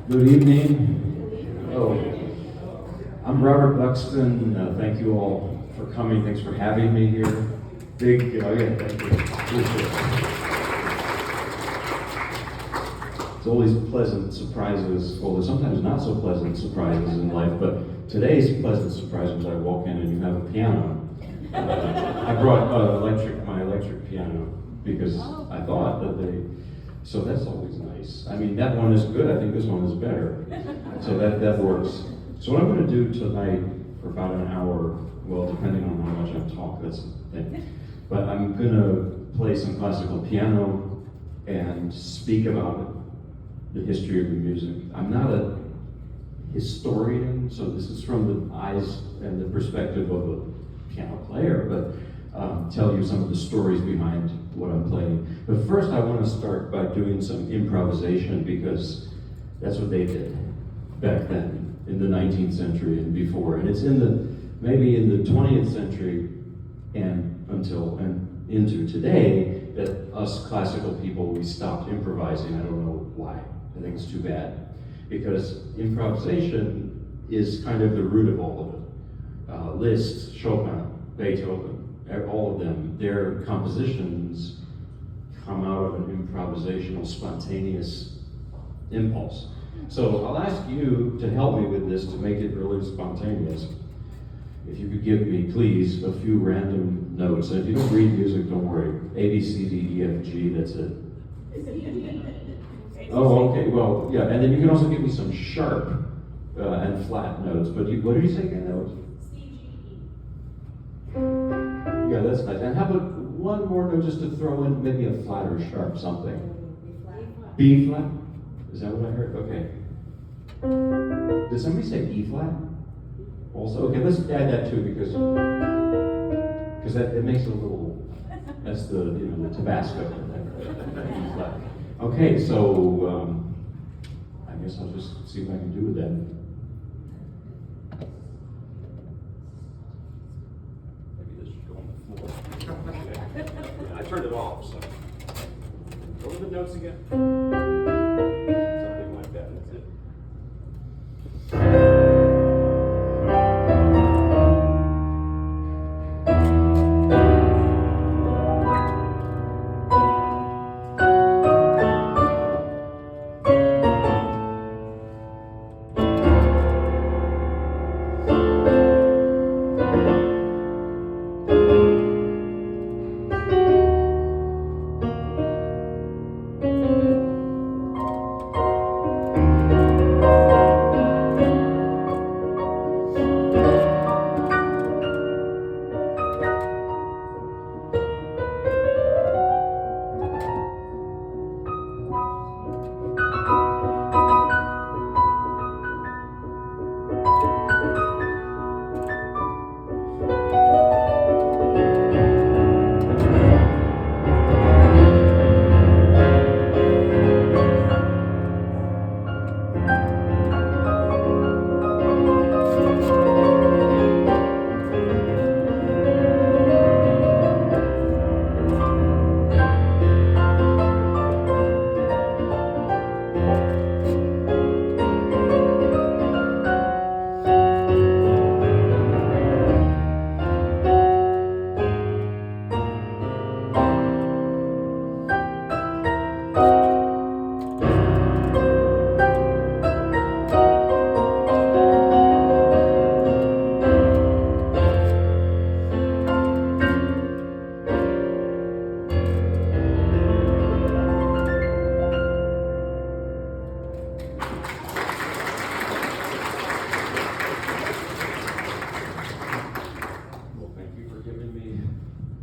Good evening. Oh, I'm Robert Buxton. Thank you all for coming. Thanks for having me here. Oh yeah, thank you. Appreciate it. It's always pleasant surprises, although sometimes not so pleasant surprises in life, but today's pleasant surprise was I walk in and you have a piano. I brought my electric piano because I thought that so that's always nice. I mean, that one is good. I think this one is better. So that works. So what I'm going to do tonight for about an hour, well, depending on how much I talk, that's the thing. But I'm going to play some classical piano and speak about the history of the music. I'm not a historian, so this is from the eyes and the perspective of a piano player, but tell you some of the stories behind what I'm playing. But first I want to start by doing some improvisation because that's what they did back then in the 19th century and before. And it's maybe in the 20th century and into today that us classical people, we stopped improvising. I don't know why. I think it's too bad because improvisation is kind of the root of all of it. Liszt, Chopin, Beethoven, all of them, their compositions come out of an improvisational, spontaneous impulse. So I'll ask you to help me with this to make it really spontaneous. If you could give me, please, a few random notes. And if you don't read music, don't worry. A, B, C, D, E, F, G, that's it. Oh, okay, well, yeah, and then you can also give me some sharp and flat notes. But what did you say again? That was yeah, that's nice. And how about one more note just to throw in maybe a flat or sharp something? B flat? Is that what I heard? Okay. Did somebody say E flat? Also, okay, let's add that too because it makes it a little. That's the Tabasco. E flat. Okay, so I guess I'll just see what I can do with that. I turned it off, so. What were the notes again? Something like that, that's it.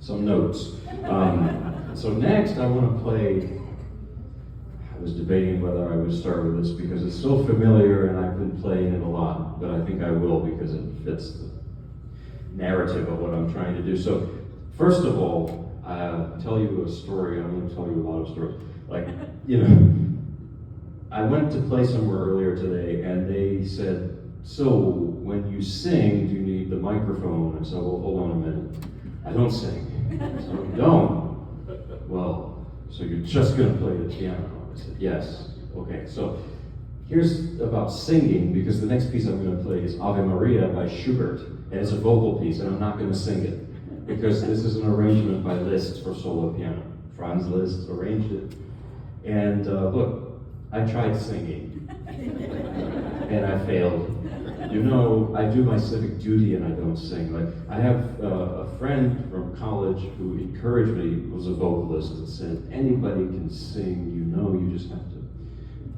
Some notes. So next I want to play, I was debating whether I would start with this because it's so familiar and I've been playing it a lot, but I think I will because it fits the narrative of what I'm trying to do. So first of all, I'll tell you a story. I'm going to tell you a lot of stories. Like, I went to play somewhere earlier today and they said, so when you sing, do you need the microphone? And so, well, hold on a minute. I don't sing. So you don't. Well, so you're just going to play the piano? I said, yes. Okay, so here's about singing, because the next piece I'm going to play is Ave Maria by Schubert, and it's a vocal piece, and I'm not going to sing it, because this is an arrangement by Liszt for solo piano. Franz Liszt arranged it, and look, I tried singing, and I failed. You know, I do my civic duty and I don't sing. Like, I have a friend from college who encouraged me, was a vocalist, and said, anybody can sing, you know, you just have to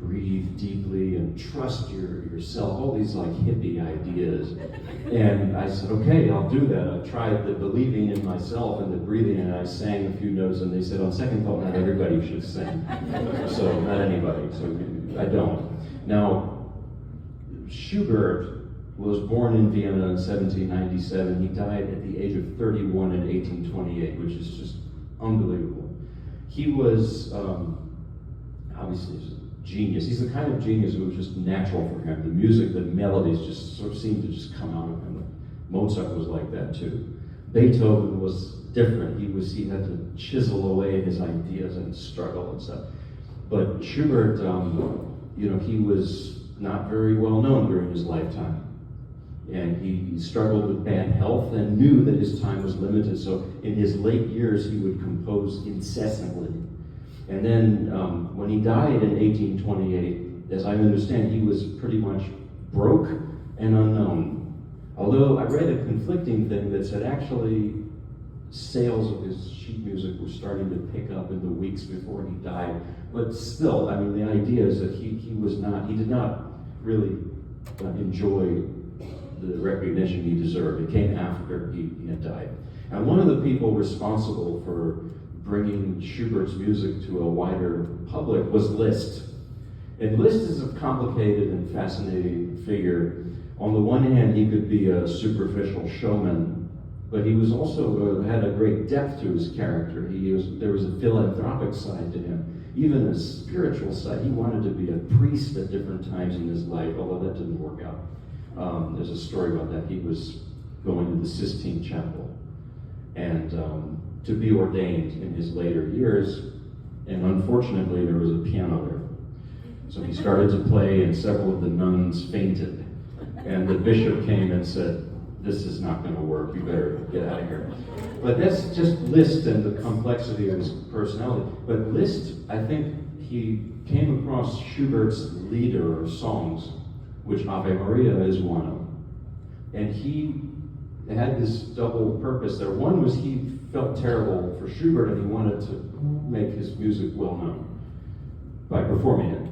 breathe deeply and trust yourself, all these like hippie ideas. And I said, okay, I'll do that. I tried the believing in myself and the breathing, and I sang a few notes, and they said, on second thought, not everybody should sing. So, not anybody, so I don't. Now, Schubert was born in Vienna in 1797. He died at the age of 31 in 1828, which is just unbelievable. He was obviously just a genius. He's the kind of genius who was just natural for him. The music, the melodies just sort of seemed to just come out of him. Mozart was like that too. Beethoven was different. He had to chisel away his ideas and struggle and stuff. But Schubert, he was not very well known during his lifetime. And he struggled with bad health and knew that his time was limited. So in his late years, he would compose incessantly. And then when he died in 1828, as I understand, he was pretty much broke and unknown. Although I read a conflicting thing that said actually sales of his sheet music were starting to pick up in the weeks before he died. But still, I mean, the idea is that he did not really enjoy the recognition he deserved. It came after he had died. And one of the people responsible for bringing Schubert's music to a wider public was Liszt. And Liszt is a complicated and fascinating figure. On the one hand, he could be a superficial showman, but he was also had a great depth to his character. There was a philanthropic side to him, even a spiritual side. He wanted to be a priest at different times in his life, although that didn't work out. There's a story about that. He was going to the Sistine Chapel and to be ordained in his later years, and unfortunately there was a piano there. So he started to play and several of the nuns fainted, and the bishop came and said, this is not going to work, you better get out of here. But that's just Liszt and the complexity of his personality. But Liszt, I think he came across Schubert's lieder or songs, which Ave Maria is one of. And he had this double purpose there. One was he felt terrible for Schubert and he wanted to make his music well known by performing it.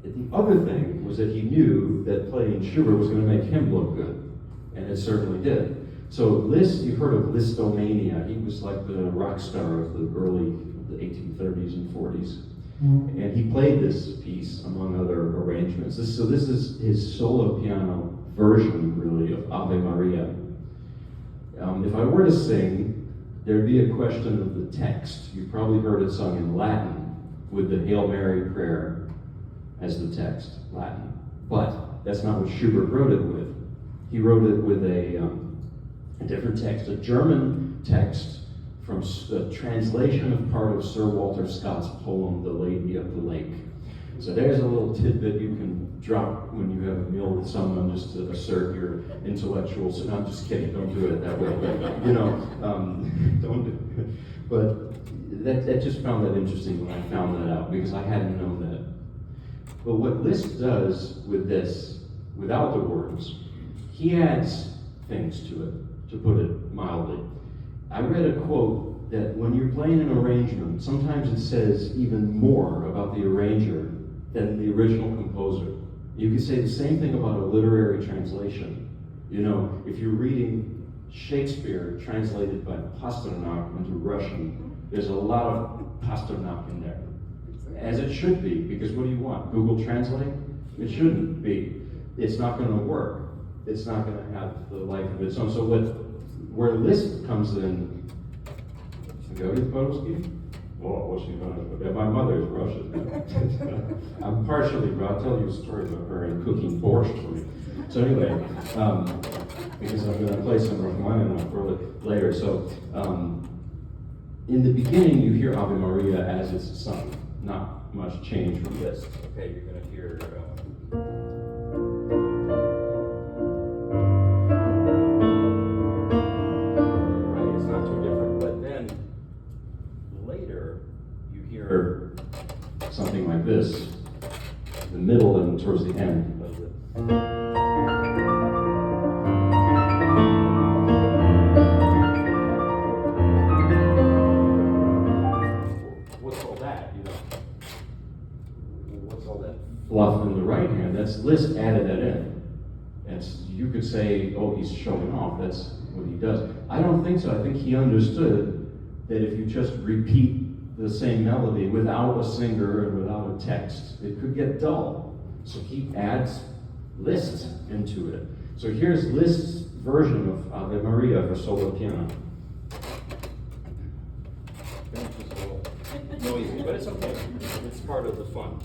And the other thing was that he knew that playing Schubert was going to make him look good, and it certainly did. So Liszt, you've heard of Lisztomania. He was like the rock star of the early 1830s and 40s. And he played this piece among other arrangements. This is his solo piano version, really, of Ave Maria. If I were to sing, there'd be a question of the text. You've probably heard it sung in Latin with the Hail Mary prayer as the text, Latin. But that's not what Schubert wrote it with. He wrote it with a different text, a German text from a translation of part of Sir Walter Scott's poem, The Lady of the Lake. So there's a little tidbit you can drop when you have a meal with someone just to assert your intellectual. So no, I'm just kidding. Don't do it that way. But, don't do it. But I just found that interesting when I found that out, because I hadn't known that. But what Liszt does with this, without the words, he adds things to it, to put it mildly. I read a quote that when you're playing an arrangement, sometimes it says even more about the arranger than the original composer. You could say the same thing about a literary translation. You know, if you're reading Shakespeare translated by Pasternak into Russian, there's a lot of Pasternak in there. As it should be, because what do you want? Google Translate? It shouldn't be. It's not going to work. It's not going to have the life of its own. So where Liszt comes in, my mother is Russian. I'm partially, I'll tell you a story about her and cooking borscht for me. So anyway, because I'm going to play some Rachmaninoff for later. So in the beginning, you hear Ave Maria as it's sung. Not much change from this. Okay, you're going to hear Right, it's not too different. But then later you hear something like this, the middle and towards the end of the. What's all that, you know? What's all that fluff in the right hand? That's Liszt added that in. That's, you could say, oh, he's showing off. That's what he does. I don't think so. I think he understood that if you just repeat the same melody without a singer and without a text, it could get dull. So he adds Liszt into it. So here's Liszt's version of Ave Maria for solo piano. It's a little noisy, but it's okay. It's part of the fun.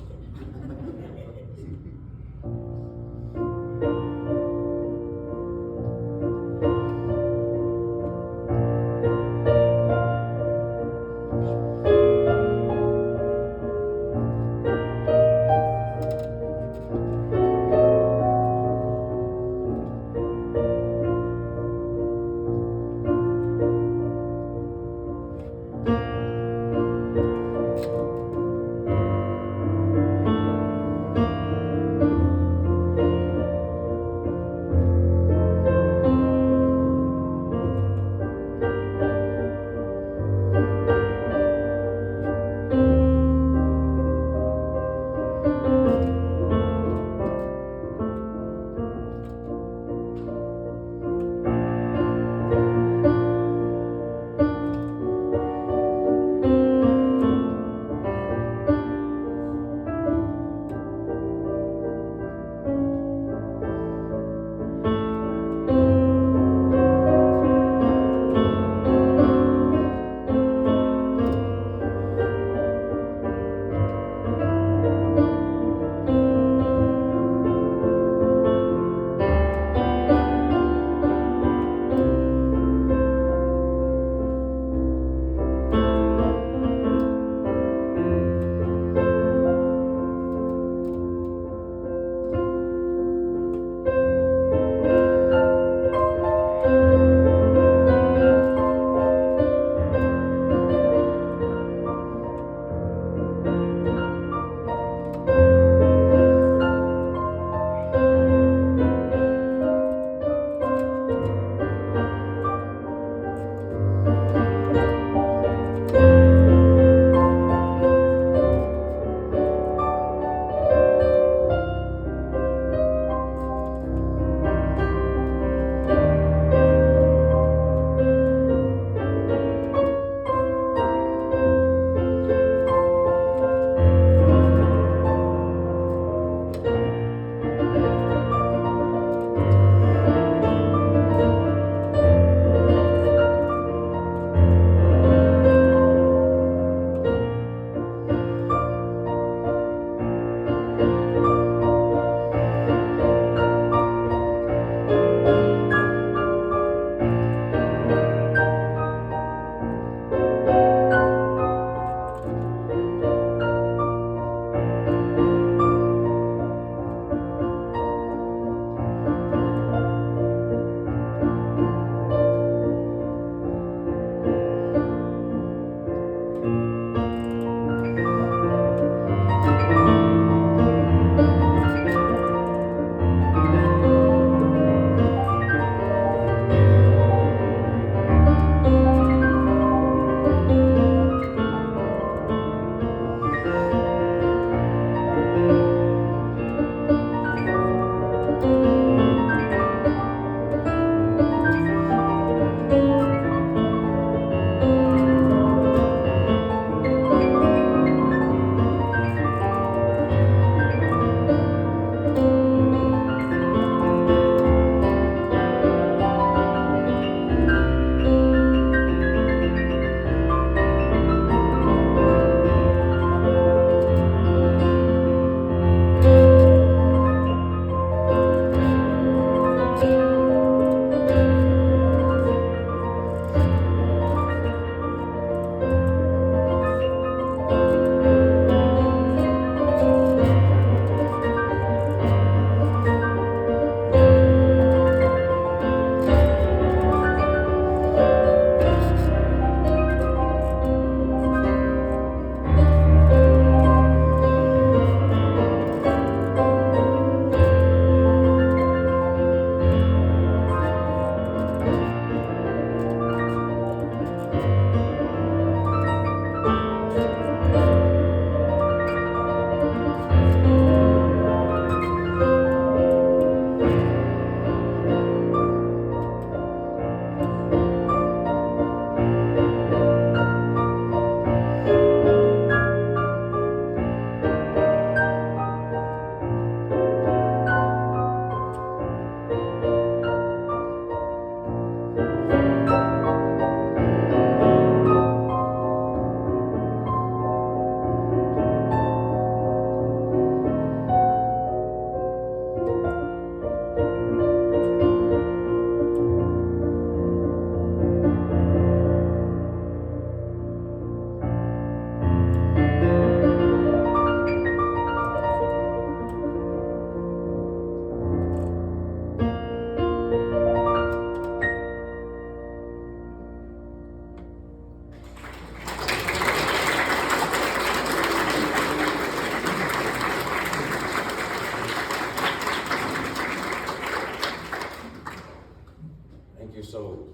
Thank you. So,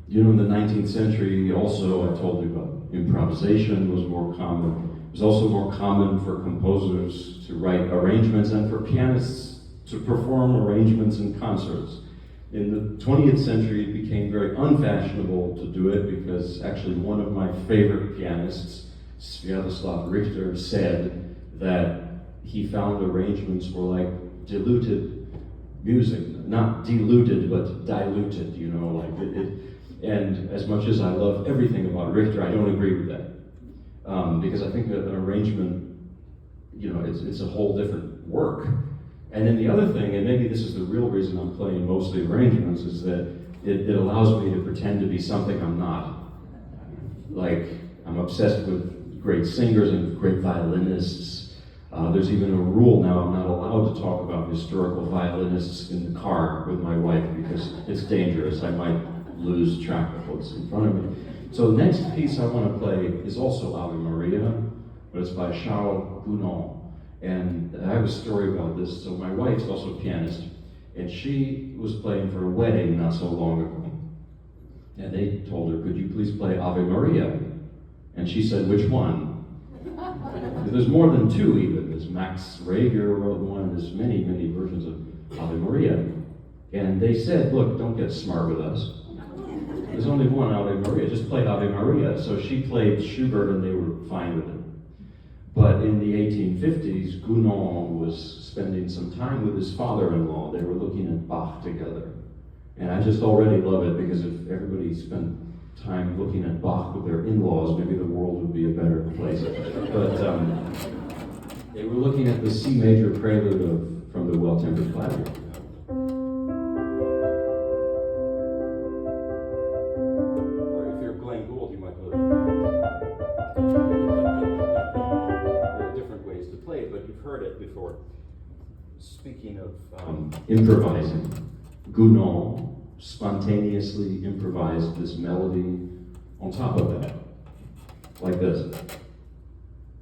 you know, in the 19th century, also, I told you about improvisation was more common. It was also more common for composers to write arrangements and for pianists to perform arrangements in concerts. In the 20th century, it became very unfashionable to do it because actually one of my favorite pianists, Sviatoslav Richter, said that he found arrangements were like diluted music, not diluted, but diluted, you know, like and as much as I love everything about Richter, I don't agree with that. Because I think that an arrangement, you know, it's a whole different work. And then the other thing, and maybe this is the real reason I'm playing mostly arrangements, is that it allows me to pretend to be something I'm not. Like, I'm obsessed with great singers and great violinists. There's even a rule now, I'm not allowed to talk about historical violinists in the car with my wife because it's dangerous. I might lose track of what's in front of me. So the next piece I want to play is also Ave Maria, but it's by Charles Gounod. And I have a story about this. So my wife's also a pianist, and she was playing for a wedding not so long ago. And they told her, could you please play Ave Maria? And she said, which one? There's more than two even. There's Max Reger wrote one, there's many, many versions of Ave Maria. And they said, look, don't get smart with us. There's only one Ave Maria, just play Ave Maria. So she played Schubert and they were fine with it. But in the 1850s, Gounod was spending some time with his father-in-law. They were looking at Bach together. And I just already love it because if everybody spent time looking at Bach with their in-laws, maybe the world would be a better place. But they were looking at the C major prelude from the Well-Tempered Clavier. Or if you're Glenn Gould, you might know there are different ways to play it, but you've heard it before. Speaking of improvising, Gounod spontaneously improvised this melody on top of that, like this.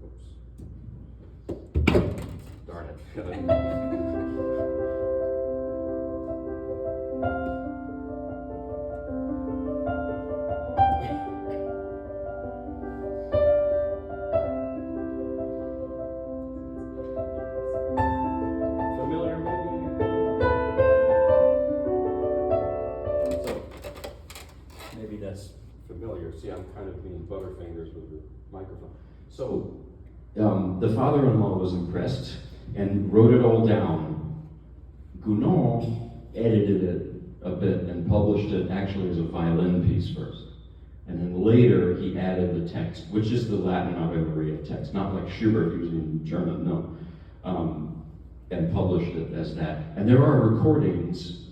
Oops. Darn it. Familiar, maybe? So, maybe that's familiar. See, I'm kind of being butterfingers with the microphone. So, the father-in-law was impressed and wrote it all down. Gounod edited it a bit and published it actually as a violin piece first. And then later he added the text, which is the Latin Ave Maria text, not like Schubert using German, no. And published it as that. And there are recordings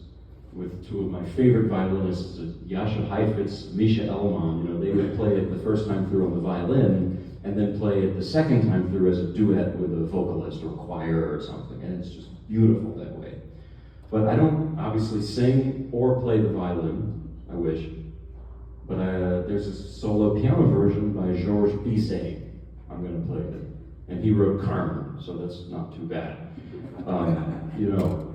with two of my favorite violinists, Jascha Heifetz, Misha Elman. You know, they would play it the first time through on the violin, and then play it the second time through as a duet with a vocalist or choir or something, and it's just beautiful that way. But I don't obviously sing or play the violin, I wish, but there's a solo piano version by Georges Bizet. I'm going to play it. And he wrote Carmen, so that's not too bad. You know,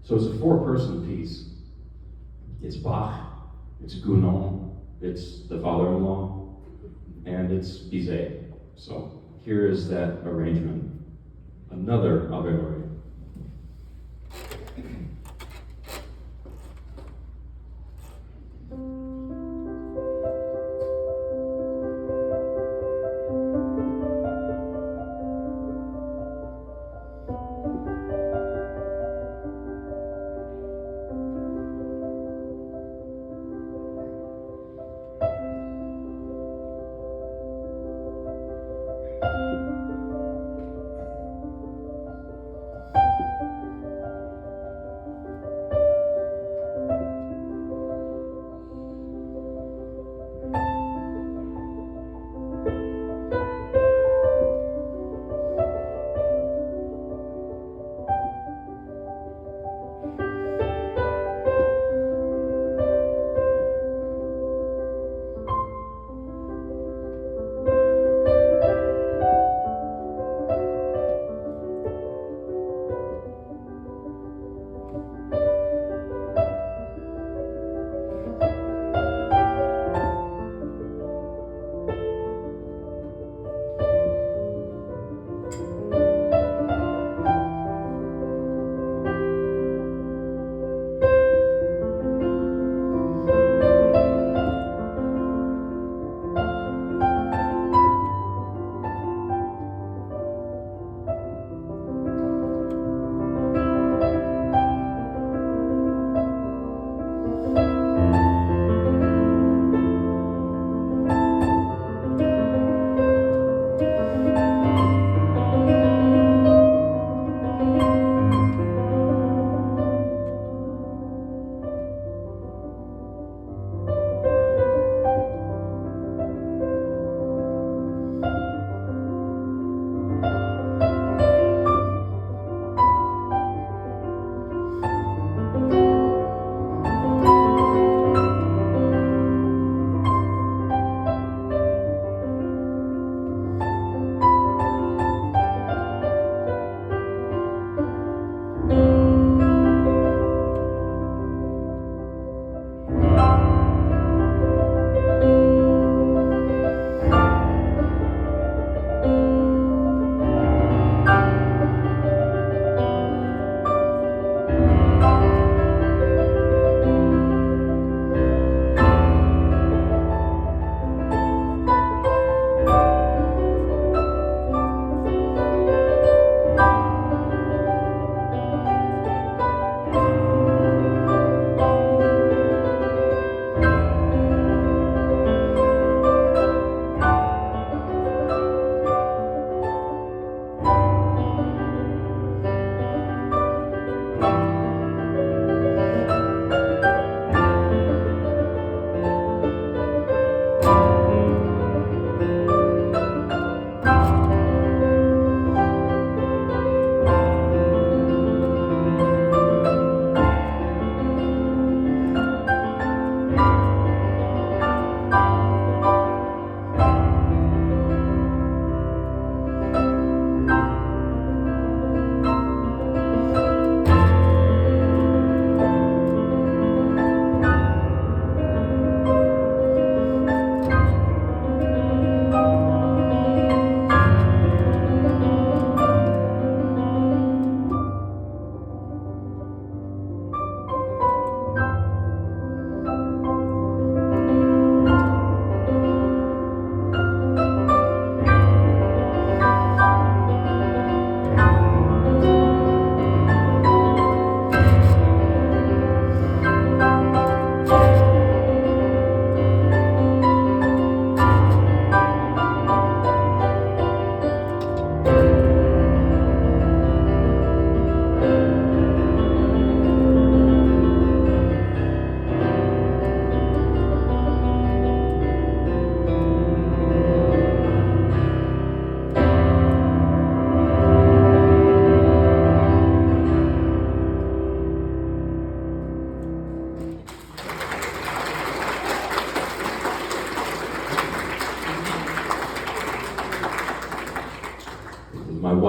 so it's a four-person piece. It's Bach, it's Gounod, it's the father-in-law, and it's Bizet. So here is that arrangement. Another Ave Maria.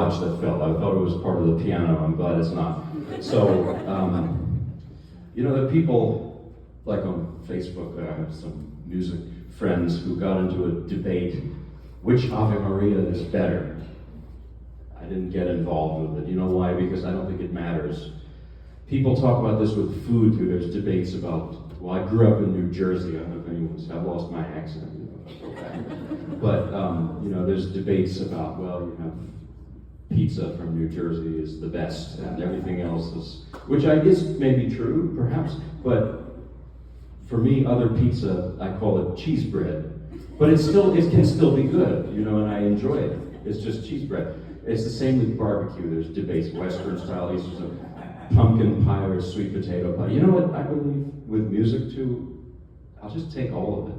watch that fell. I thought it was part of the piano. I'm glad it's not. So, the people, like on Facebook, I have some music friends who got into a debate, which Ave Maria is better. I didn't get involved with it. You know why? Because I don't think it matters. People talk about this with food too. There's debates about, well, I grew up in New Jersey. I don't know if anyone's, I've lost my accent. But, there's debates about, well, pizza from New Jersey is the best and everything else is, which I guess may be true, perhaps, but for me, other pizza, I call it cheese bread. But it can still be good, and I enjoy it. It's just cheese bread. It's the same with barbecue. There's debates, Western style, Eastern, pumpkin pie or sweet potato pie. You know what I believe with music too? I'll just take all of it.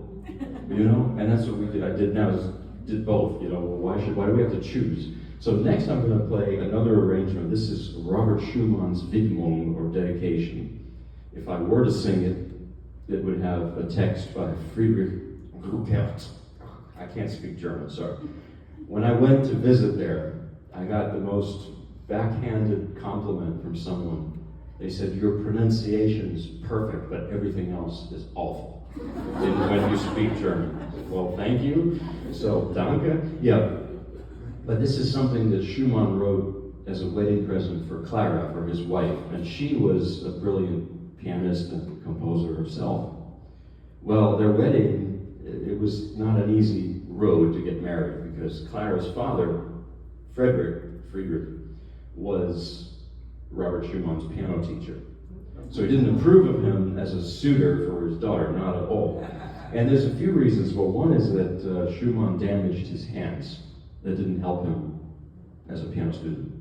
And that's what we did. I did both. Why do we have to choose? So next I'm going to play another arrangement. This is Robert Schumann's Widmung, or dedication. If I were to sing it, it would have a text by Friedrich Ruppert. I can't speak German, sorry. When I went to visit there, I got the most backhanded compliment from someone. They said, your pronunciation is perfect, but everything else is awful when you speak German. I said, well, thank you. So, danke. Yeah. But this is something that Schumann wrote as a wedding present for Clara, for his wife, and she was a brilliant pianist and composer herself. Well, their wedding, it was not an easy road to get married, because Clara's father, Friedrich, was Robert Schumann's piano teacher. So he didn't approve of him as a suitor for his daughter, not at all. And there's a few reasons. Well, one is that Schumann damaged his hands. That didn't help him as a piano student.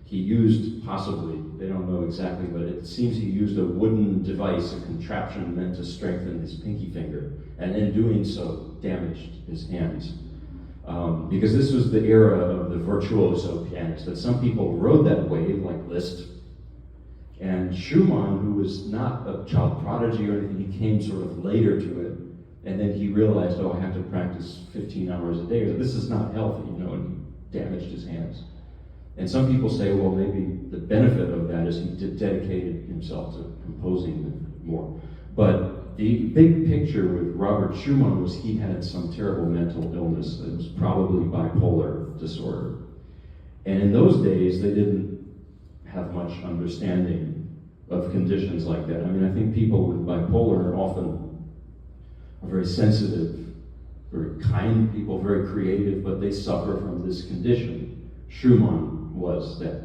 He used, possibly, they don't know exactly, but it seems he used a wooden device, a contraption meant to strengthen his pinky finger, and in doing so, damaged his hands. Because this was the era of the virtuoso pianist, that some people rode that wave, like Liszt. And Schumann, who was not a child prodigy or anything, he came sort of later to it. And then he realized, I have to practice 15 hours a day. This is not healthy, and he damaged his hands. And some people say, well, maybe the benefit of that is he dedicated himself to composing more. But the big picture with Robert Schumann was he had some terrible mental illness. It was probably bipolar disorder. And in those days, they didn't have much understanding of conditions like that. I think people with bipolar are often very sensitive, very kind people, very creative, but they suffer from this condition. Schumann was that.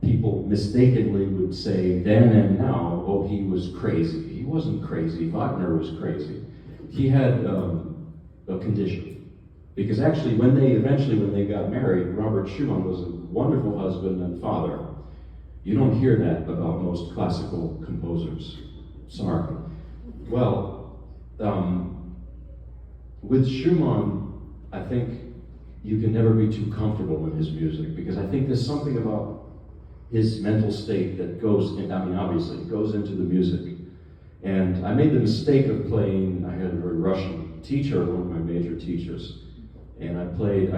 People mistakenly would say then and now, oh, he was crazy. He wasn't crazy. Wagner was crazy. He had a condition. Because actually, when they got married, Robert Schumann was a wonderful husband and father. You don't hear that about most classical composers. Sorry. Well, with Schumann, I think you can never be too comfortable in his music, because I think there's something about his mental state that goes in, obviously, it goes into the music. And I made the mistake of playing, I had a very Russian teacher, one of my major teachers, and I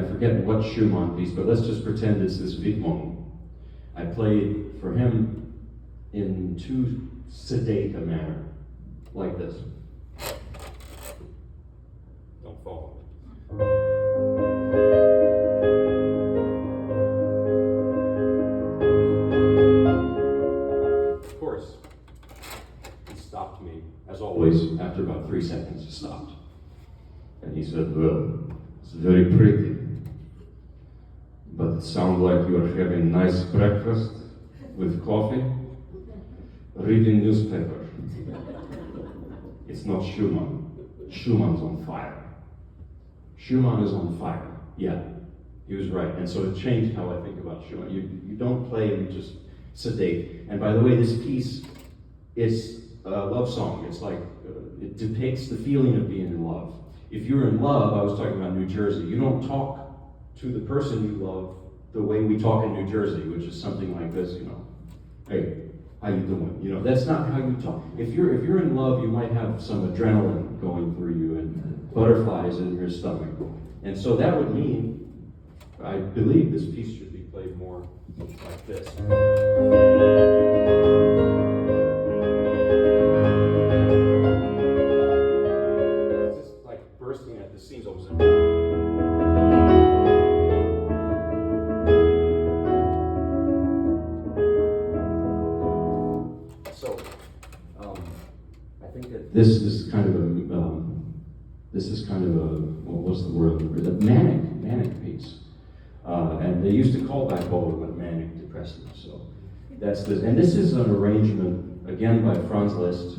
forget what Schumann piece, but let's just pretend it's this Widmung. I played for him in too sedate a manner, like this. Don't fall. Of course, he stopped me, as always, after about 3 seconds, he stopped. And he said, well, it's very pretty, but it sounds like you are having nice breakfast with coffee, reading newspaper. It's not Schumann. Schumann's on fire. Schumann is on fire. Yeah, he was right. And so it changed how I think about Schumann. You don't play and just sedate. And by the way, this piece is a love song. It's like, it depicts the feeling of being in love. If you're in love, I was talking about New Jersey, you don't talk to the person you love the way we talk in New Jersey, which is something like this, hey, how you doing? That's not how you talk. If you're in love, you might have some adrenaline going through you and butterflies in your stomach. And so that would mean I believe this piece should be played more like this. It's just like bursting at the seams almost. So, I think that this is kind of a well, what's the word? The manic piece. And they used to call bipolar manic depressive. So that's this. And this is an arrangement again by Franz Liszt.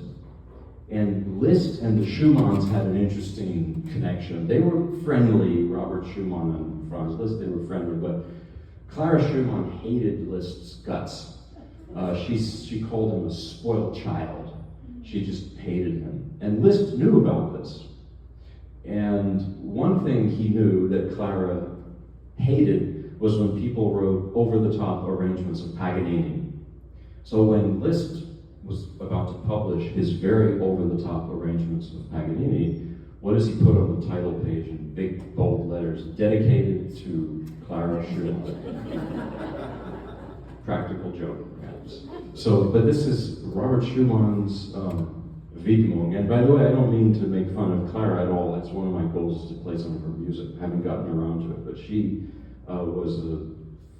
And Liszt and the Schumanns had an interesting connection. They were friendly, Robert Schumann and Franz Liszt. They were friendly, but Clara Schumann hated Liszt's guts. She called him a spoiled child. She just hated him. And Liszt knew about this. And one thing he knew that Clara hated was when people wrote over-the-top arrangements of Paganini. So when Liszt was about to publish his very over-the-top arrangements of Paganini, what does he put on the title page in big, bold letters? Dedicated to Clara Schumann. Practical joke, perhaps. So, but this is Robert Schumann's Widmung. And by the way, I don't mean to make fun of Clara at all. It's one of my goals to play some of her music. I haven't gotten around to it, but she was a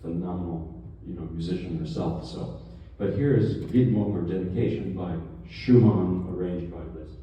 phenomenal, musician herself. So, but here is Widmung, or dedication, by Schumann, arranged by Liszt.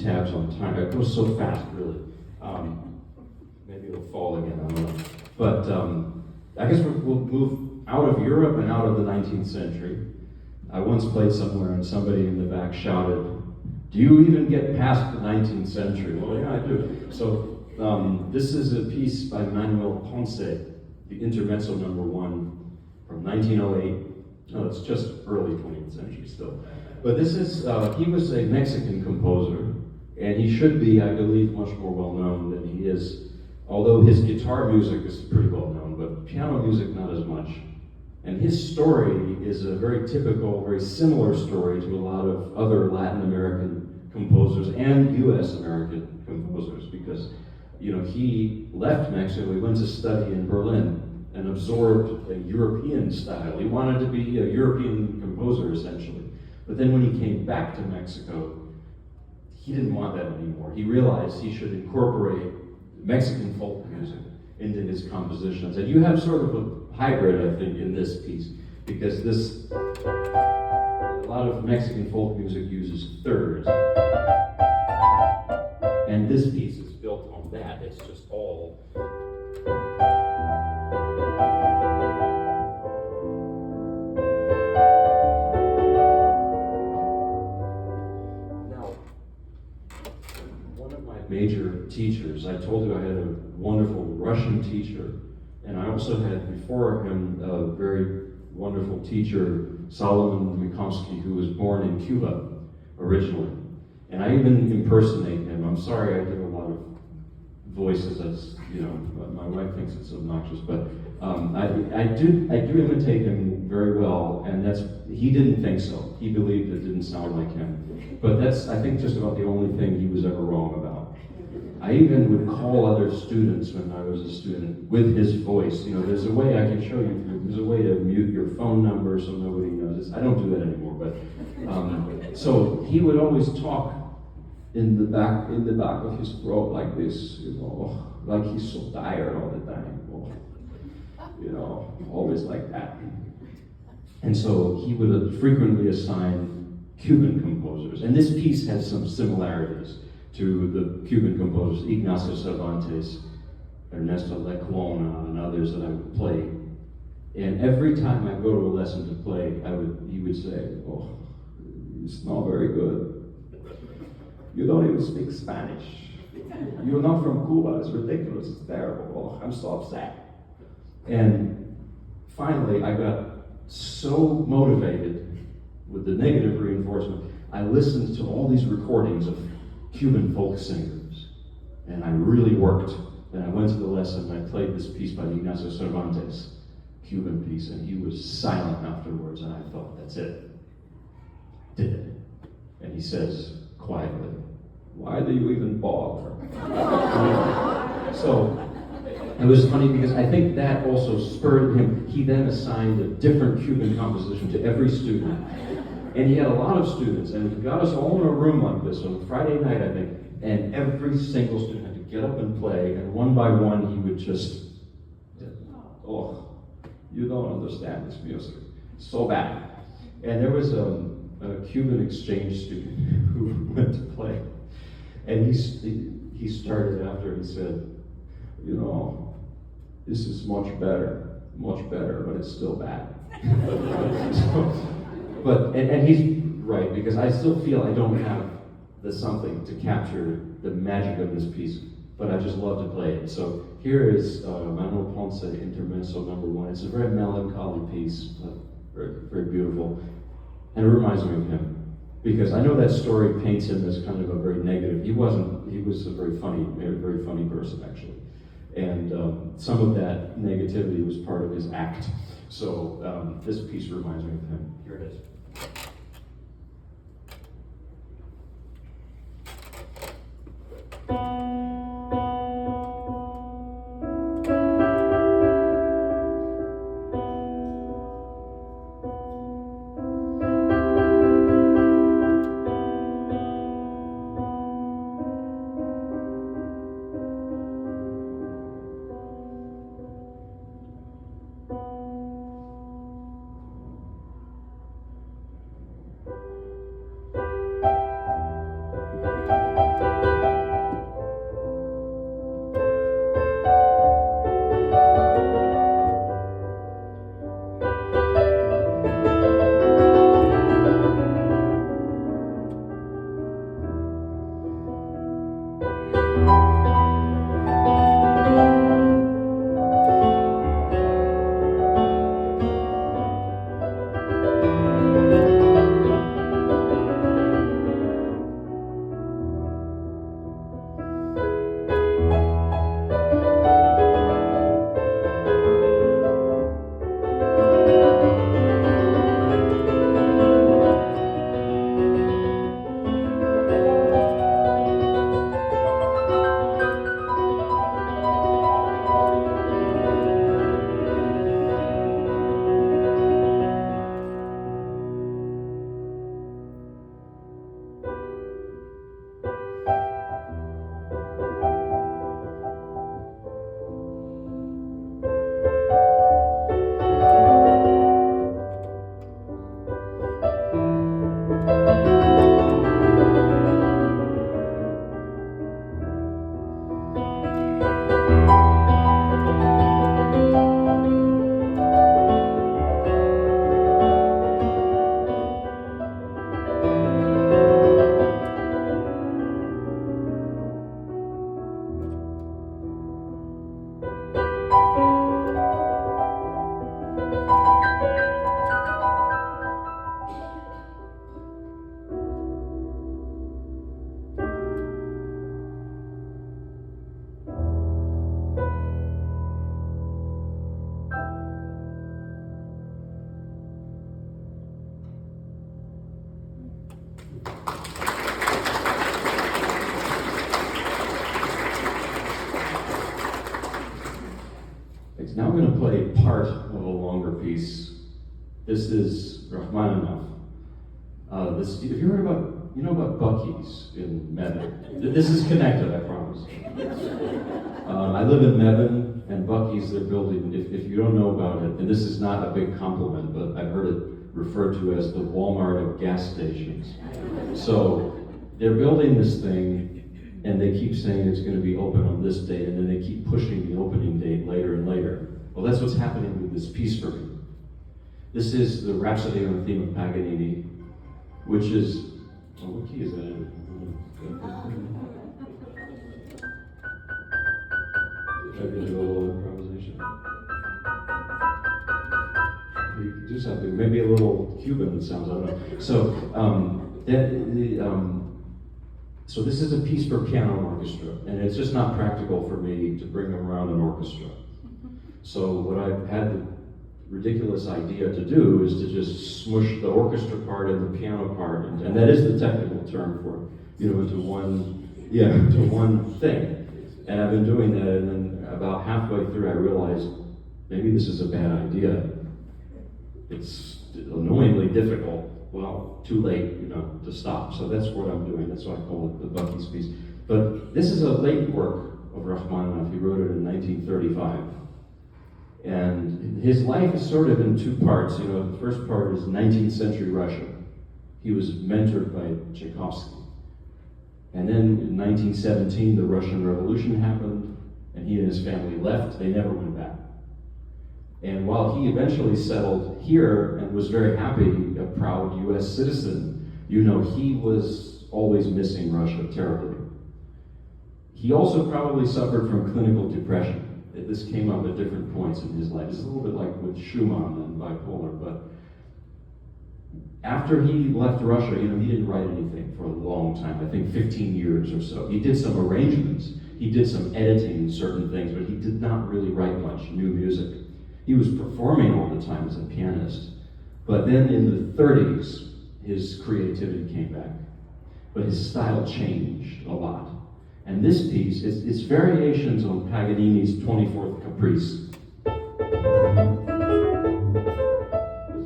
tabs on time. It goes so fast, really. Maybe it'll fall again, I don't know. But I guess we'll move out of Europe and out of the 19th century. I once played somewhere and somebody in the back shouted, "Do you even get past the 19th century?" Well, yeah, I do. So this is a piece by Manuel Ponce, the Intermezzo number 1 from 1908. No, it's just early 20th century still. But this is, he was a Mexican composer, and he should be, I believe, much more well known than he is. Although his guitar music is pretty well known, but piano music not as much. And his story is a very typical, very similar story to a lot of other Latin American composers and US American composers, because he left Mexico, he went to study in Berlin and absorbed a European style. He wanted to be a European composer, essentially. But then when he came back to Mexico, he didn't want that anymore. He realized he should incorporate Mexican folk music into his compositions. And you have sort of a hybrid, I think, in this piece, because a lot of Mexican folk music uses thirds. And this piece is built on that. It's just all. Now, one of my major teachers, I told you I had a wonderful Russian teacher, and I also had before him a very wonderful teacher, Solomon Mikovsky, who was born in Cuba originally. And I even impersonate him. I'm sorry I do a lot of voices, as my wife thinks it's obnoxious, but I do imitate him very well, and he didn't think so. He believed it didn't sound like him. But that's, I think, just about the only thing he was ever wrong about. I even would call other students when I was a student with his voice. There's a way I can show you, there's a way to mute your phone number so nobody knows. I don't do that anymore, but so he would always talk in the back of his throat like this, like he's so tired all the time, always like that. And so he would frequently assign Cuban composers, and this piece has some similarities to the Cuban composers, Ignacio Cervantes, Ernesto Leclona, and others that I would play. And every time I go to a lesson to play, he would say, "Oh, it's not very good. You don't even speak Spanish. You're not from Cuba. It's ridiculous. It's terrible. Oh, I'm so upset." And finally, I got so motivated with the negative reinforcement, I listened to all these recordings of Cuban folk singers, and I really worked. And I went to the lesson and I played this piece by Ignacio Cervantes, Cuban piece, and he was silent afterwards, and I thought, that's it. Did it. And he says quietly, "Why do you even bother?" So it was funny because I think that also spurred him. He then assigned a different Cuban composition to every student. And he had a lot of students, and he got us all in a room like this on a Friday night, I think, and every single student had to get up and play, and one by one he would just, "Oh, you don't understand this music. It's so bad." And there was a Cuban exchange student who went to play, and he started after, he said, "This is much better, but it's still bad." And he's right, because I still feel I don't have the something to capture the magic of this piece, but I just love to play it. So here is Manuel Ponce, Intermezzo number 1. It's a very melancholy piece, but very, very beautiful, and it reminds me of him, because I know that story paints him as kind of a very negative. He wasn't. He was a very funny person, actually, and some of that negativity was part of his act. So this piece reminds me of him. Here it is. play part of a longer piece. This is Rachmaninoff. If you heard about, you know about Buc-ee's in Mebane. This is connected, I promise. I live in Mebane, and Buc-ee's, they're building, if you don't know about it, and this is not a big compliment, but I've heard it referred to as the Walmart of gas stations. So they're building this thing, and they keep saying it's going to be open on this date, and then they keep pushing the opening date later and later. Well, that's what's happening with this piece for me. This is the Rhapsody on the theme of Paganini, which is, oh, what key is that in? Try to do a little improvisation. You can do something, maybe a little Cuban sounds, I don't know. So this is a piece for piano and orchestra, and it's just not practical for me to bring them around an orchestra. So what I've had the ridiculous idea to do is to just smush the orchestra part and the piano part, and that is the technical term for it, into one thing. And I've been doing that, and then about halfway through I realized maybe this is a bad idea. It's annoyingly difficult. Well, too late, to stop. So that's what I'm doing. That's why I call it the Buc-ee's piece. But this is a late work of Rachmaninoff. He wrote it in 1935. And his life is sort of in two parts. The first part is 19th century Russia. He was mentored by Tchaikovsky. And then in 1917, the Russian Revolution happened, and he and his family left. They never went back. And while he eventually settled here and was very happy, a proud US citizen, he was always missing Russia terribly. He also probably suffered from clinical depression. This came up at different points in his life. It's a little bit like with Schumann and bipolar, but after he left Russia, he didn't write anything for a long time, I think 15 years or so. He did some arrangements, he did some editing certain things, but he did not really write much new music. He was performing all the time as a pianist. But then in the 30s, his creativity came back. But his style changed a lot. And this piece, it's variations on Paganini's 24th Caprice. There's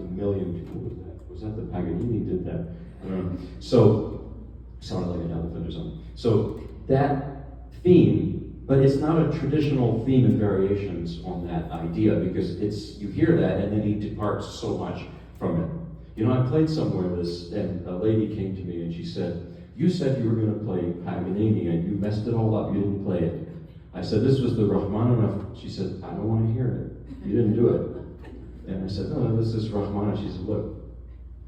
a million people with that. Was that the Paganini did that? I don't know. So, sounded like an elephant or something. So that theme, but it's not a traditional theme and variations on that idea, because you hear that and then he departs so much from it. I played somewhere this, and a lady came to me and she said, "You said you were going to play Paganini and you messed it all up, you didn't play it." I said, "This was the Rachmaninoff." She said, "I don't want to hear it. You didn't do it." And I said, "No, this is Rachmaninoff." She said, "Look,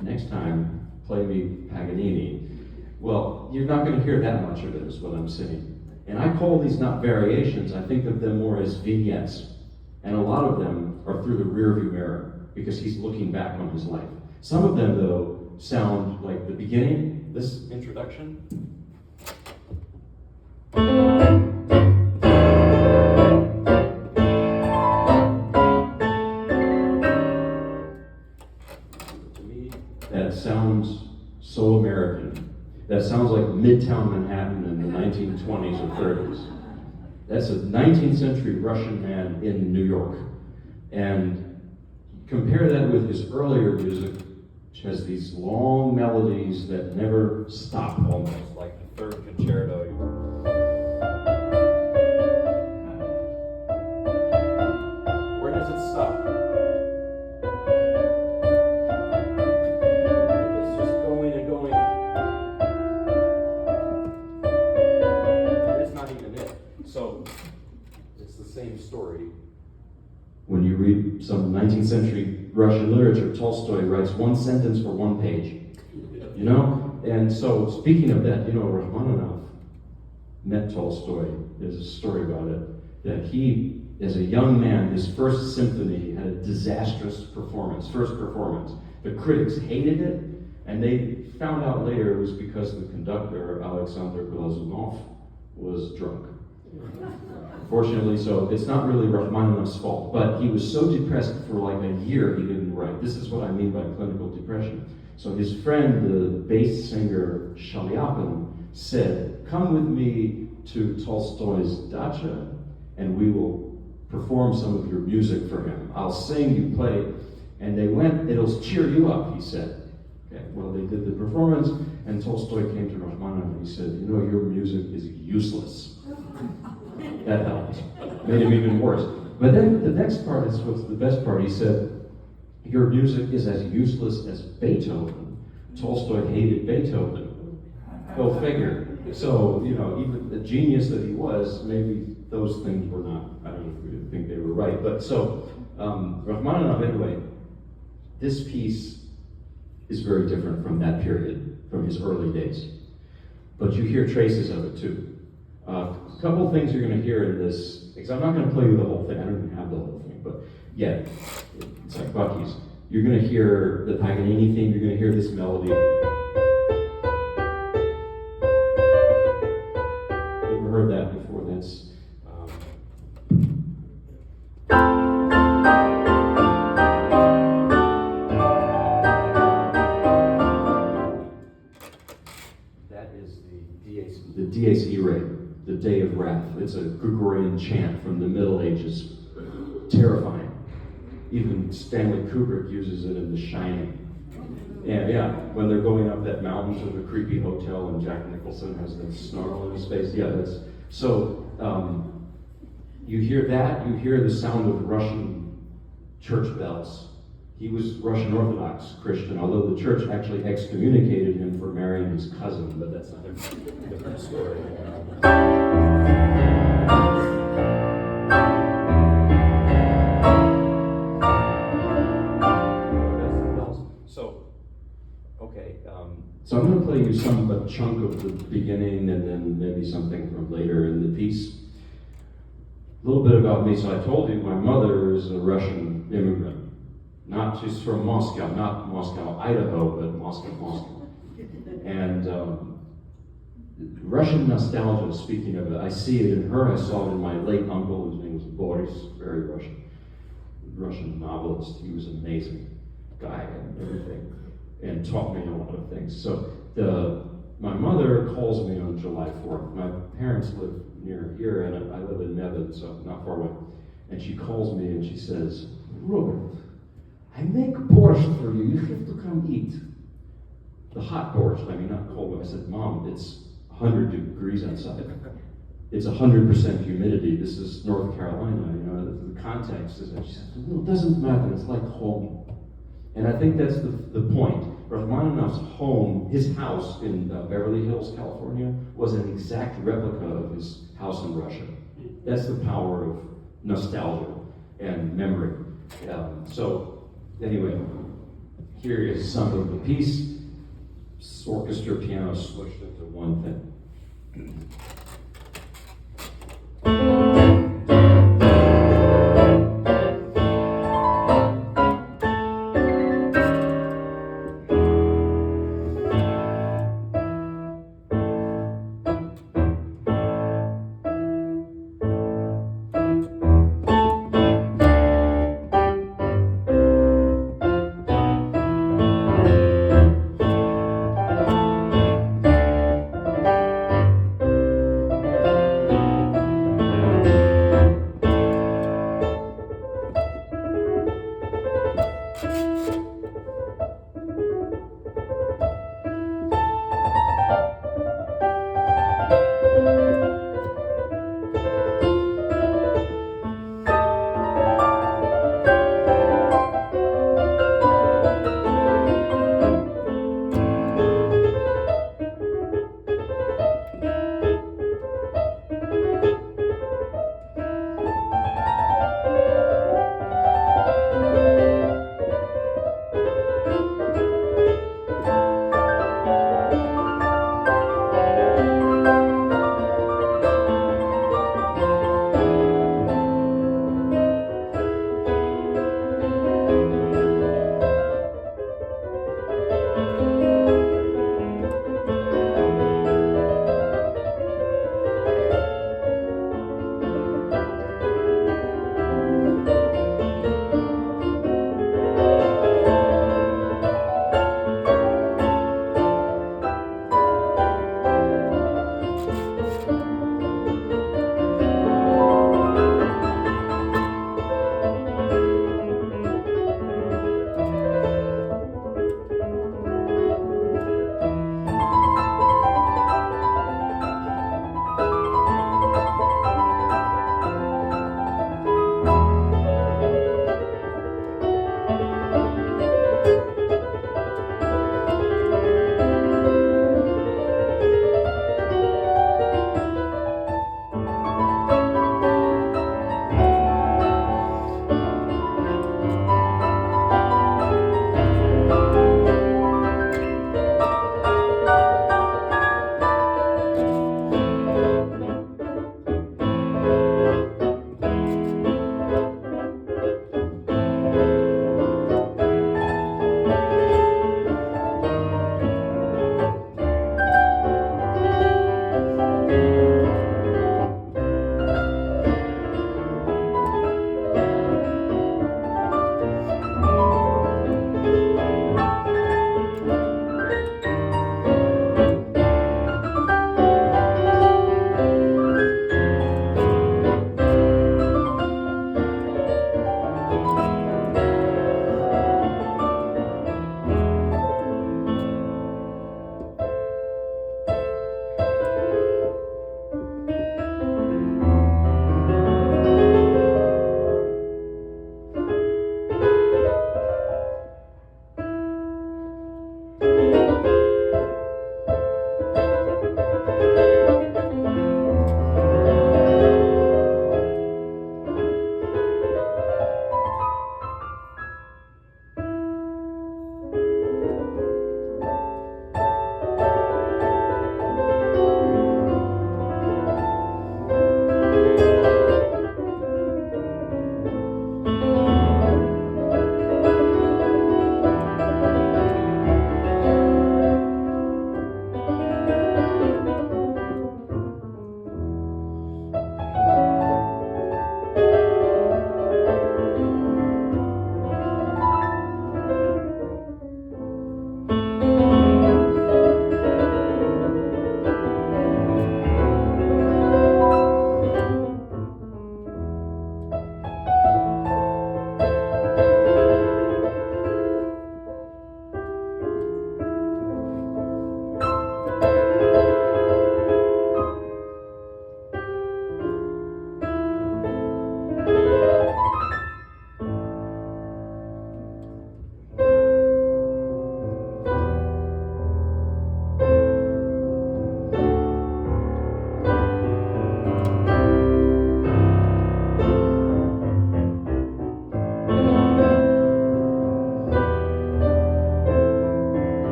next time, play me Paganini." Well, you're not going to hear that much of it, is what I'm saying. And I call these not variations, I think of them more as vignettes. And a lot of them are through the rearview mirror, because he's looking back on his life. Some of them, though, sound like the beginning, this introduction. To me, that sounds so American. That sounds like Midtown Manhattan in the 1920s or 30s. That's a 19th century Russian man in New York. And compare that with his earlier music, which has these long melodies that never stop, almost like the third concerto. Where does it stop? It's just going and going. It's not even it. So it's the same story. When you read some 19th century Russian literature, Tolstoy writes one sentence for one page. And so speaking of that, Rachmaninoff met Tolstoy. There's a story about it, that he, as a young man, his first symphony had a disastrous first performance. The critics hated it, and they found out later it was because the conductor, Alexander Glazunov, was drunk. Fortunately, so it's not really Rachmaninoff's fault, but he was so depressed for like a year he didn't write. This is what I mean by clinical depression. So his friend, the bass singer Shaliapin, said, "Come with me to Tolstoy's dacha, and we will perform some of your music for him. I'll sing, you play. And they went, it'll cheer you up, he said. Okay, well, they did the performance, and Tolstoy came to Rachmaninoff and he said, you know, your music is useless. That helped. Made him even worse. But then the next part is what's the best part. He said, your music is as useless as Beethoven. Tolstoy hated Beethoven. Go figure. So, you know, even the genius that he was, maybe those things were not, I don't know if we think they were right. But so, Rachmaninoff, anyway, this piece is very different from that period, from his early days. But you hear traces of it too. A couple things you're going to hear in this, because I'm not going to play you the whole thing, I don't even have the whole thing, but yeah, it's like Bucky's. You're going to hear the Paganini theme, you're going to hear this melody. Ever heard that before? That's the Dies Irae, the Day of Wrath. It's a Gregorian chant from the Middle Ages. Terrifying. Even Stanley Kubrick uses it in The Shining. And yeah, when they're going up that mountain to the creepy hotel and Jack Nicholson has that snarl in his face. Yeah, that's so. You hear that. You hear the sound of Russian church bells. He was Russian Orthodox Christian, although the church actually excommunicated him for marrying his cousin, but that's not a different story. So, okay, so I'm going to play you a chunk of the beginning and then maybe something from later in the piece. A little bit about me. So I told you my mother is a Russian immigrant. Not just from Moscow, not Moscow, Idaho, but Moscow. And Russian nostalgia, speaking of it, I see it in her, I saw it in my late uncle, whose name was Boris, very Russian novelist. He was an amazing guy and everything, and taught me a lot of things. So my mother calls me on July 4th. My parents live near here, and I live in Nevada, so not far away. And she calls me and she says, Robert, I make borscht for you. You have to come eat. The hot borscht, I mean, not cold one. I said, Mom, it's 100 degrees outside. It's 100% humidity. This is North Carolina. You know, the context is that she said, no, it doesn't matter. It's like home. And I think that's the point. Rachmaninoff's home, his house in Beverly Hills, California, was an exact replica of his house in Russia. That's the power of nostalgia and memory. So, anyway, here is some of the piece. Orchestra piano smushed into one thing.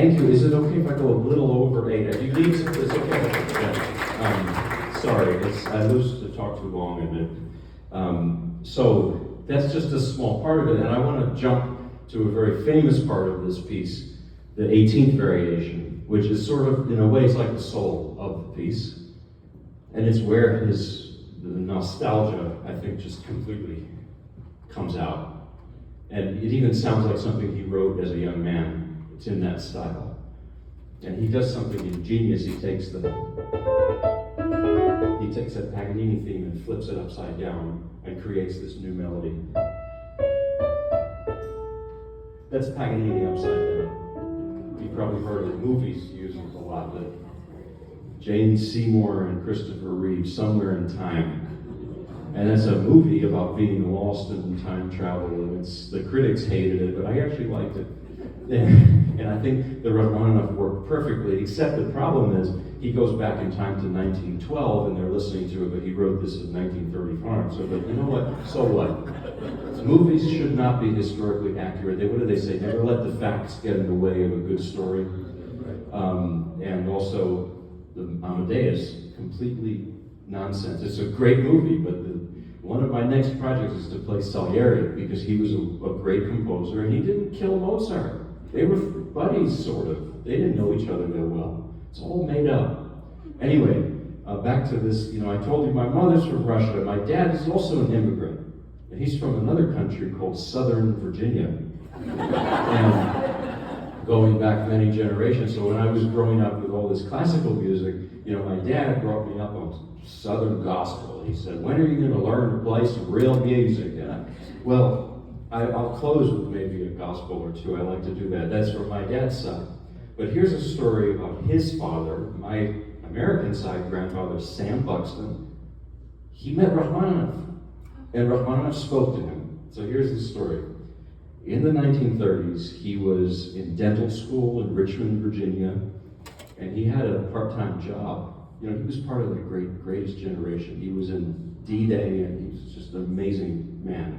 Thank you. Is it okay if I go a little over 8? If you leave, it's okay. Yeah. Sorry, I lose to talk too long, so that's just a small part of it, and I want to jump to a very famous part of this piece, the 18th variation, which is sort of, in a way, it's like the soul of the piece, and it's where the nostalgia, I think, just completely comes out. And it even sounds like something he wrote as a young man. It's in that style. And he does something ingenious. He takes that Paganini theme and flips it upside down and creates this new melody. That's Paganini upside down. You've probably heard of movies use it a lot. But Jane Seymour and Christopher Reeve, Somewhere in Time. And it's a movie about being lost in time travel, and the critics hated it, but I actually liked it. And I think the Rachmaninoff worked perfectly, except the problem is he goes back in time to 1912, and they're listening to it, but he wrote this in 1935. So, but you know what? So what? Movies should not be historically accurate. What do they say? Never let the facts get in the way of a good story. And also, the Amadeus, completely nonsense. It's a great movie, but one of my next projects is to play Salieri, because he was a great composer, and he didn't kill Mozart. They were buddies, sort of. They didn't know each other that well. It's all made up. Anyway, back to this, I told you my mother's from Russia. My dad is also an immigrant, and he's from another country called Southern Virginia. And going back many generations, so when I was growing up with all this classical music, my dad brought me up on Southern gospel. He said, when are you going to learn to play some real music? And I'll close with maybe a gospel or two. I like to do that. That's from my dad's side. But here's a story about his father, my American side grandfather, Sam Buxton. He met Rachmaninoff, and Rachmaninoff spoke to him. So here's the story. In the 1930s, he was in dental school in Richmond, Virginia, and he had a part-time job. He was part of the greatest generation. He was in D-Day, and he was just an amazing man.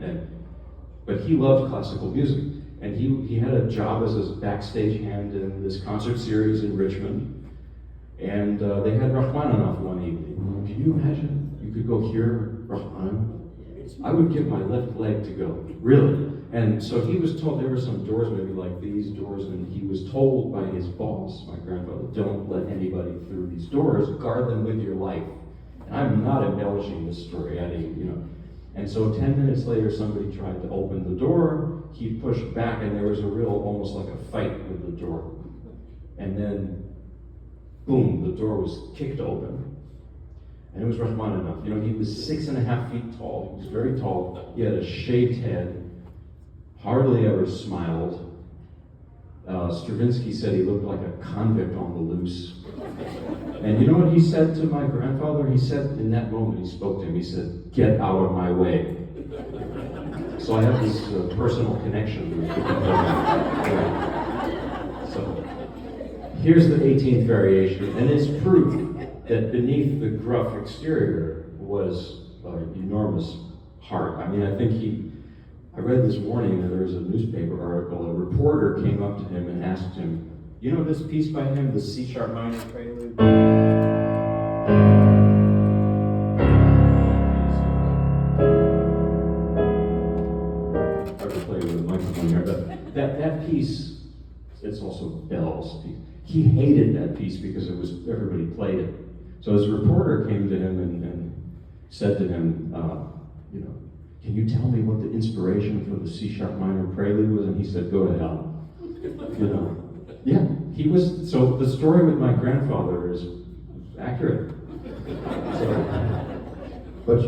But he loved classical music, and he had a job as a backstage hand in this concert series in Richmond, and they had Rachmaninoff one evening. Can you imagine? You could go hear Rachmaninoff? I would give my left leg to go, really. And so he was told, there were some doors, maybe like these doors, and he was told by his boss, my grandfather, don't let anybody through these doors, guard them with your life. And I'm not embellishing this story, And so 10 minutes later, somebody tried to open the door, he pushed back, and there was almost like a fight with the door. And then, boom, the door was kicked open. And it was Rachmaninoff. He was 6.5 feet tall, he was very tall, he had a shaved head, hardly ever smiled. Stravinsky said he looked like a convict on the loose. And you know what he said to my grandfather? He said, in that moment he spoke to him, he said, get out of my way. So I have this personal connection with the composer. So here's the 18th variation, and it's proof that beneath the gruff exterior was an enormous heart. I read this morning that there was a newspaper article, a reporter came up to him and asked him, you know this piece by him, the C-sharp minor prelude? Hard to play with a microphone here, but that piece, it's also Bell's piece. He hated that piece because everybody played it. So his reporter came to him and said to him, can you tell me what the inspiration for the C-sharp minor prelude was? And he said, go to hell. Yeah, he was, so the story with my grandfather is accurate. But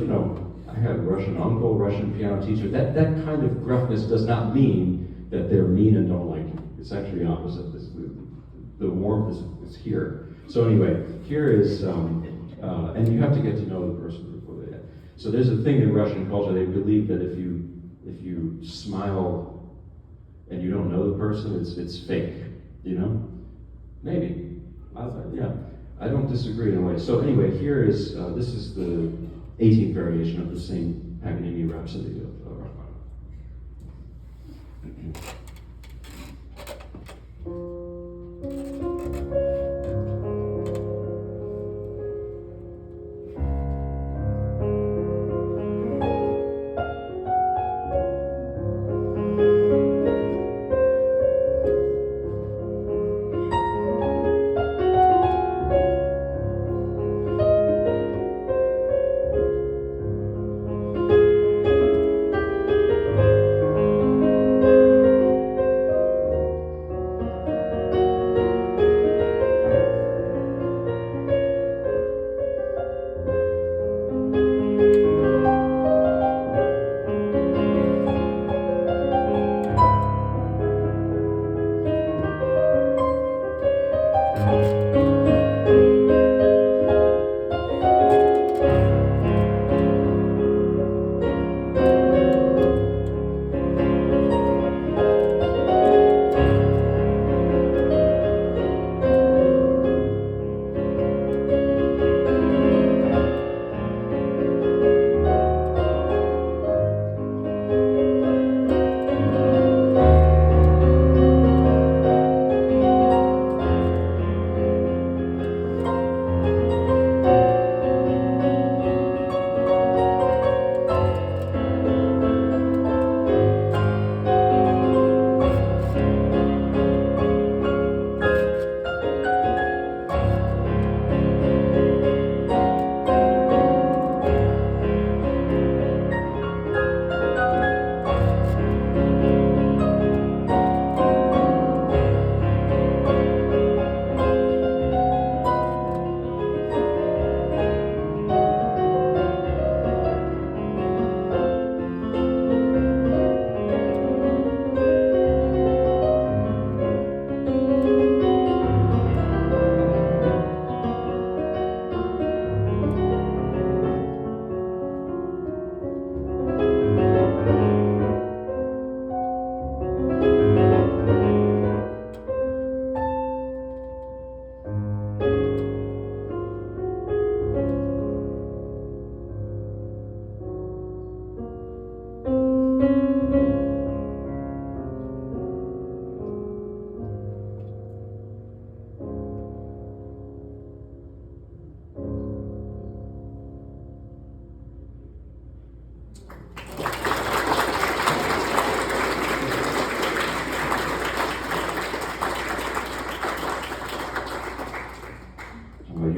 I had a Russian uncle, Russian piano teacher. That kind of gruffness does not mean that they're mean and don't like you. It's actually opposite. The warmth is here. So anyway, here is, and you have to get to know the person before they. So there's a thing in Russian culture. They believe that if you smile and you don't know the person, it's fake. Maybe. I don't disagree in a way. So anyway, here is this is the 18th variation of the same Paganini Rhapsody of Rachmaninoff.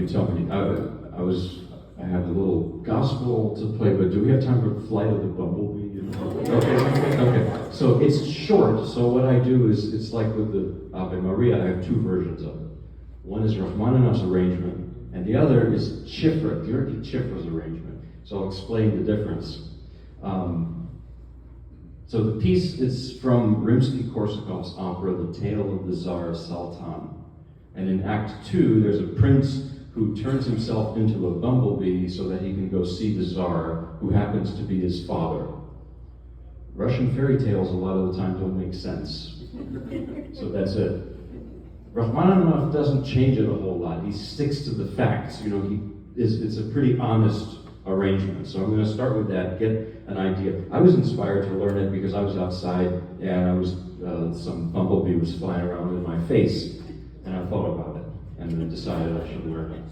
you tell me. I have a little gospel to play, but do we have time for Flight of the Bumblebee? Okay. So it's short, so what I do is, it's like with the Ave Maria, I have two versions of it. One is Rachmaninoff's arrangement, and the other is Chifra, György Chifra's arrangement. So I'll explain the difference. So the piece is from Rimsky-Korsakov's opera, The Tale of the Tsar Sultan. And in Act 2, there's a prince who turns himself into a bumblebee so that he can go see the Tsar, who happens to be his father. Russian fairy tales a lot of the time don't make sense. So that's it. Rachmaninoff doesn't change it a whole lot. He sticks to the facts. It's a pretty honest arrangement. So I'm going to start with that, get an idea. I was inspired to learn it because I was outside and some bumblebee was flying around in my face, and I thought about it and then decided I should learn it.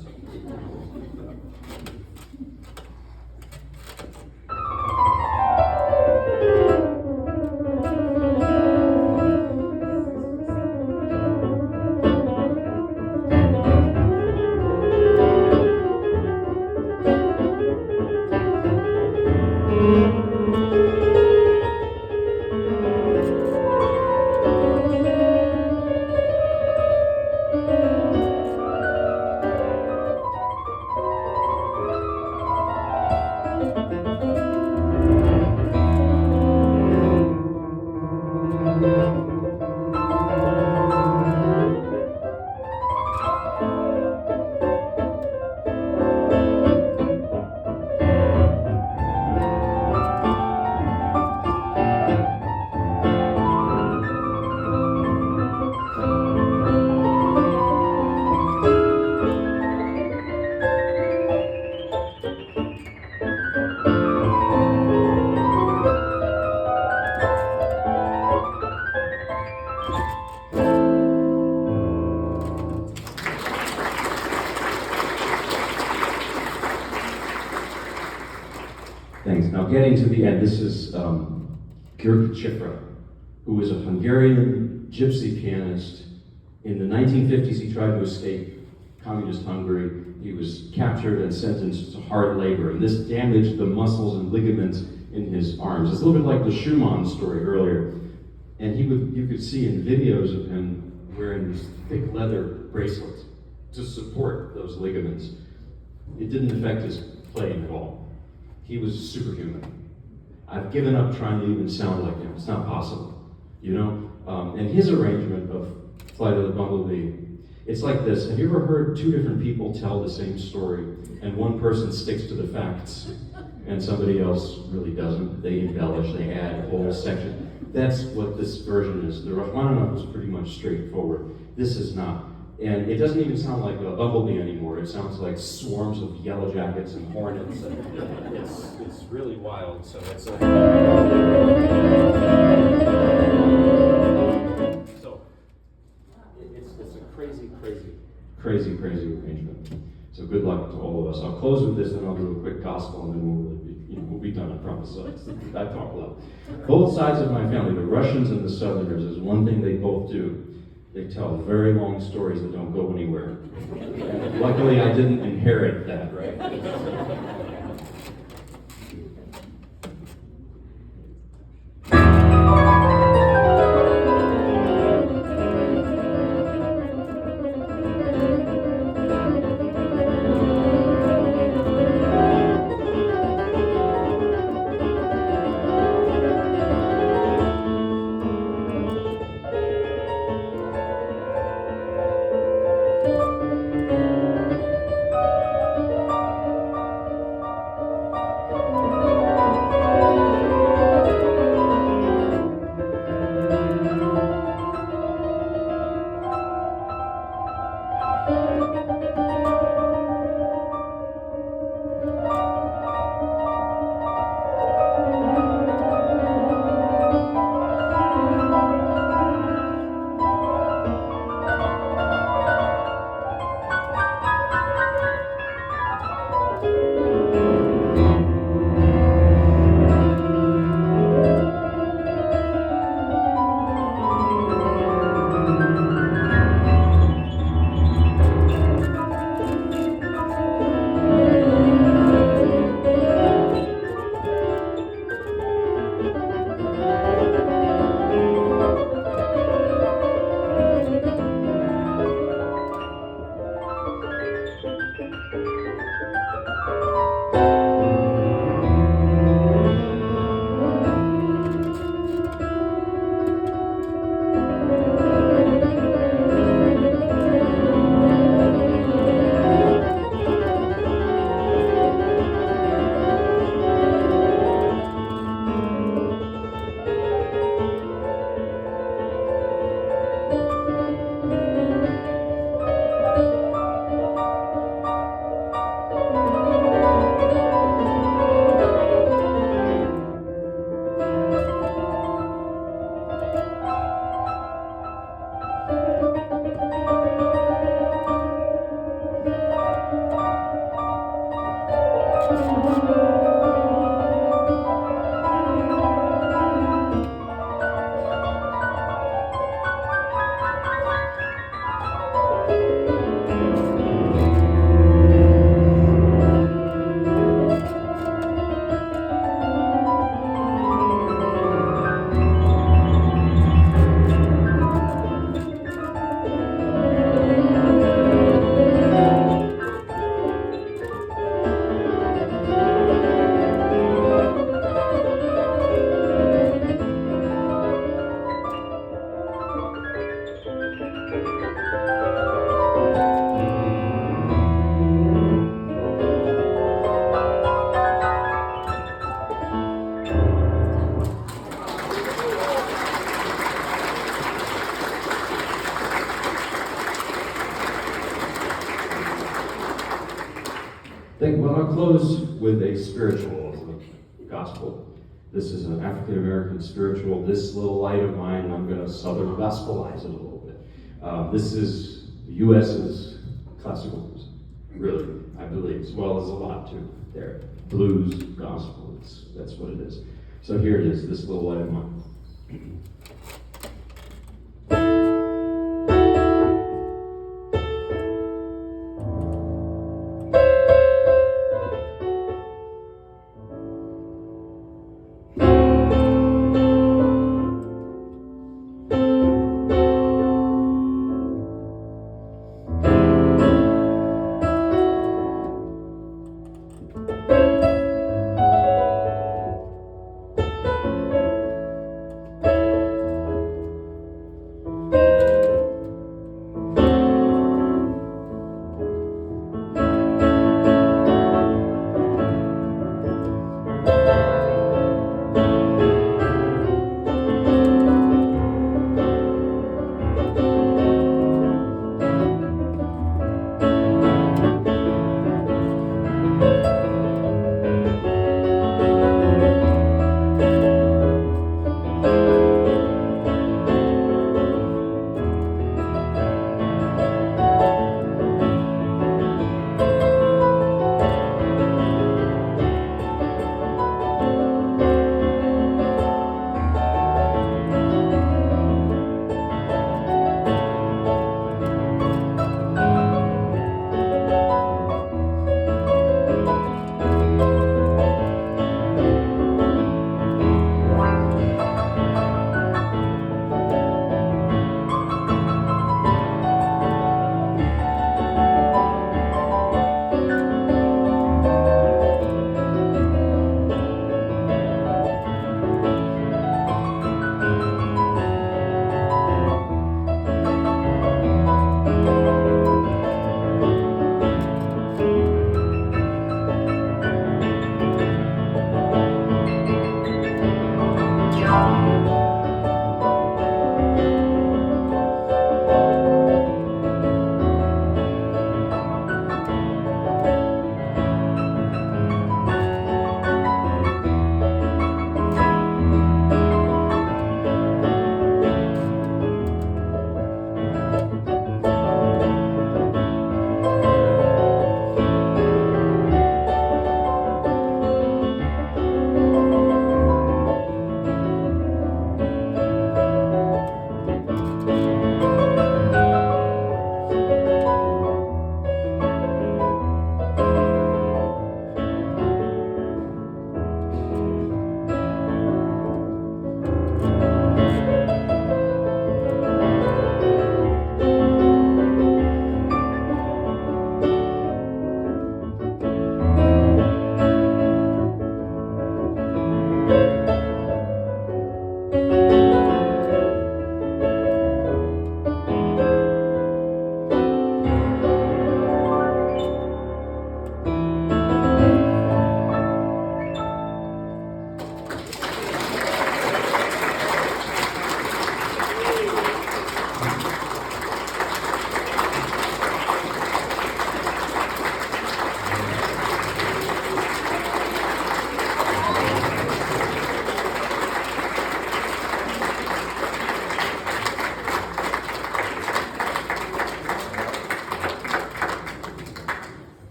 Thanks. Now getting to the end, this is György Chifra, who was a Hungarian gypsy pianist. In the 1950s, he tried to escape communist Hungary. He was captured and sentenced to hard labor, and this damaged the muscles and ligaments in his arms. It's a little bit like the Schumann story earlier. And you could see in videos of him wearing these thick leather bracelets to support those ligaments. It didn't affect his playing at all. He was superhuman. I've given up trying to even sound like him. It's not possible, And his arrangement of Flight of the Bumblebee, it's like this. Have you ever heard two different people tell the same story, and one person sticks to the facts, and somebody else really doesn't? They embellish, they add a whole section. That's what this version is. The Rachmaninoff was pretty much straightforward. This is not. And it doesn't even sound like a bumblebee anymore. It sounds like swarms of yellow jackets and hornets. It's really wild. So it's crazy arrangement. So good luck to all of us. I'll close with this, and I'll do a quick gospel, and then we'll be done. I promise. So I talk a lot. Both sides of my family, the Russians and the Southerners, is one thing they both do. They tell very long stories that don't go anywhere. And luckily, I didn't inherit that, right? Well, I'll close with a spiritual, a gospel. This is an African American spiritual. This little light of mine, I'm going to Southern gospelize it a little bit. This is the U.S.'s classical music, really, I believe, as well as a lot too. There, blues, gospel, that's what it is. So here it is, this little light of mine.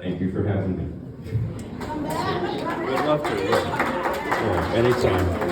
Thank you for having me. We'd love to. Yeah, anytime.